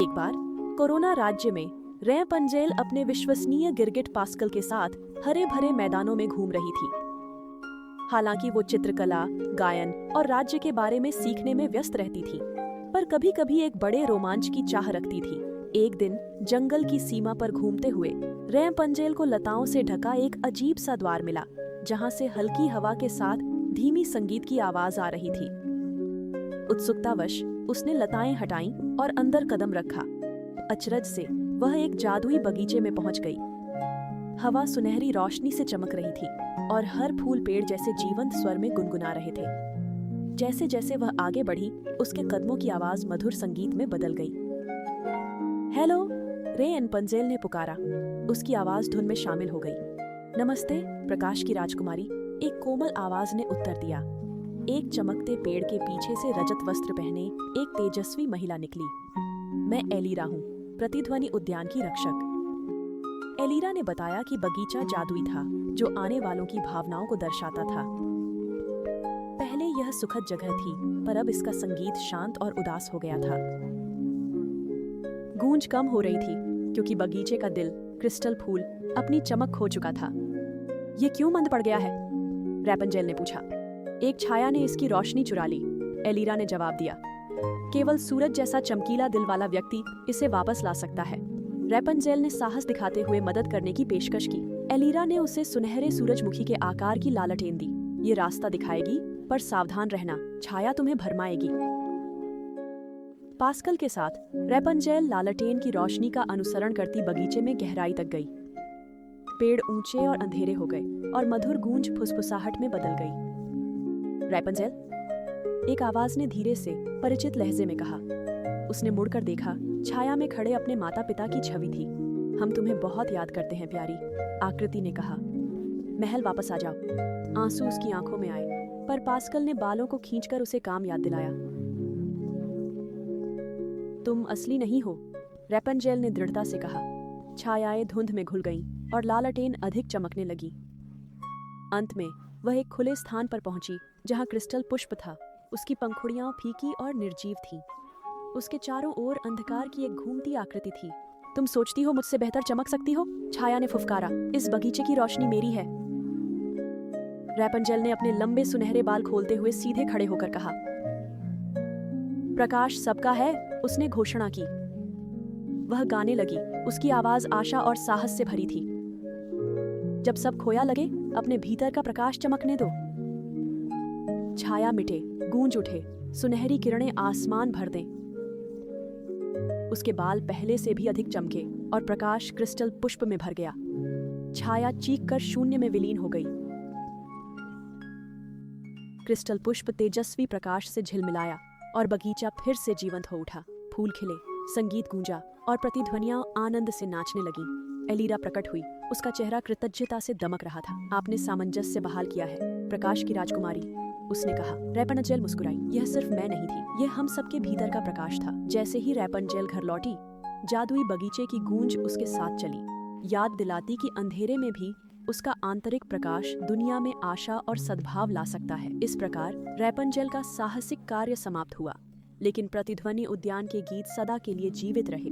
एक बार कोरोना राज्य में रैपंजेल अपने विश्वसनीय गिरगिट पास्कल के साथ हरे भरे मैदानों में घूम रही थी। हालांकि वो चित्रकला, गायन और राज्य के बारे में सीखने में व्यस्त रहती थी, पर कभी कभी एक बड़े रोमांच की चाह रखती थी। एक दिन जंगल की सीमा पर घूमते हुए रैपंजेल को लताओं से ढका एक अजीब सा द्वार मिला, जहां से हल्की हवा के साथ धीमी संगीत की आवाज आ रही थी। उत्सुकतावश उसने लताएं हटाईं और अंदर कदम रखा। अचरज से वह एक जादुई बगीचे में पहुंच गई। हवा सुनहरी रोशनी से चमक रही थी और हर फूल पेड़ जैसे जीवंत स्वर में गुनगुना रहे थे। जैसे जैसे वह आगे बढ़ी, उसके कदमों की आवाज मधुर संगीत में बदल गई। हेलो, रैपंजेल ने पुकारा। उसकी आवाज धुन में शामिल हो गई। नमस्ते, प्रकाश की राजकुमारी, एक कोमल आवाज ने उत्तर दिया। एक चमकते पेड़ के पीछे से रजत वस्त्र पहने एक तेजस्वी महिला निकली। मैं एलिरा हूँ, प्रतिध्वनि उद्यान की रक्षक। एलिरा ने बताया कि बगीचा जादुई था, जो आने वालों की भावनाओं को दर्शाता था। पहले यह सुखद जगह थी, पर अब इसका संगीत शांत और उदास हो गया था। गूंज कम हो रही थी, क्योंकि बगीचे का दिल, क्रिस्टल फूल, अपनी चमक खो चुका था। ये क्यों मंद पड़ गया है? रैपंजेल ने पूछा। एक छाया ने इसकी रोशनी चुरा ली, एलिरा ने जवाब दिया। केवल सूरज जैसा चमकीला दिल वाला व्यक्ति इसे वापस ला सकता है। रैपंजेल ने साहस दिखाते हुए मदद करने की पेशकश की। एलिरा ने उसे सुनहरे सूरजमुखी के आकार की लालटेन दी। ये रास्ता दिखाएगी, पर सावधान रहना, छाया तुम्हें भरमाएगी। पास्कल के साथ रैपंजेल लालटेन की रोशनी का अनुसरण करती बगीचे में गहराई तक गई। पेड़ ऊंचे और अंधेरे हो गए और मधुर गूंज फुसफुसाहट में बदल गई। रैपंजेल, एक आवाज ने धीरे से परिचित लहजे में कहा। उसने मुड़कर देखा। छाया में खड़े अपने माता पिता की छवि थी। हम तुम्हें बहुत याद करते हैं प्यारी, आकृति ने कहा। महल वापस आ जाओ। आंसू उसकी आंखों में आए, पर पास्कल ने बालों को खींचकर उसे काम याद दिलाया। तुम असली नहीं हो, रैपंजेल ने दृढ़ता से कहा। छायाएं धुंध में घुल गईं और लालटेन अधिक चमकने लगी। अंत में वह एक खुले स्थान पर पहुंची, जहां क्रिस्टल पुष्प था। उसकी पंखुड़ियां फीकी और निर्जीव थीं। उसके चारों ओर अंधकार की एक घूमती आकृति थी। तुम सोचती हो मुझसे बेहतर चमक सकती हो? छाया ने फुफकारा। इस बगीचे की रोशनी मेरी है। रैपंजेल ने अपने लंबे सुनहरे बाल खोलते हुए सीधे खड़े होकर कहा। प्रकाश सबका है, उसने घोषणा की। वह गाने लगी। उसकी आवाज आशा और साहस से भरी थी। जब सब खोया लगे, अपने भीतर का प्रकाश चमकने दो। छाया मिटे, गूंज उठे, सुनहरी किरणें आसमान भर दें। उसके बाल पहले से भी अधिक चमके और प्रकाश क्रिस्टल पुष्प में भर गया। छाया चीखकर शून्य में विलीन हो गई। क्रिस्टल पुष्प तेजस्वी प्रकाश से झिलमिलाया और बगीचा फिर से जीवंत हो उठा। फूल खिले, संगीत गूंजा और प्रतिध्वनियां आनंद से नाचने लगीं। एलिरा प्रकट हुई। उसका चेहरा कृतज्ञता से दमक रहा था। आपने सामंजस्य बहाल किया है, प्रकाश की राजकुमारी, उसने कहा। रैपंजेल मुस्कुराई। यह सिर्फ मैं नहीं थी, यह हम सबके भीतर का प्रकाश था। जैसे ही रैपंजेल घर लौटी, जादुई बगीचे की गूंज उसके साथ चली, याद दिलाती कि अंधेरे में भी उसका आंतरिक प्रकाश दुनिया में आशा और सद्भाव ला सकता है। इस प्रकार रैपंजेल का साहसिक कार्य समाप्त हुआ, लेकिन प्रतिध्वनि उद्यान के गीत सदा के लिए जीवित रहे।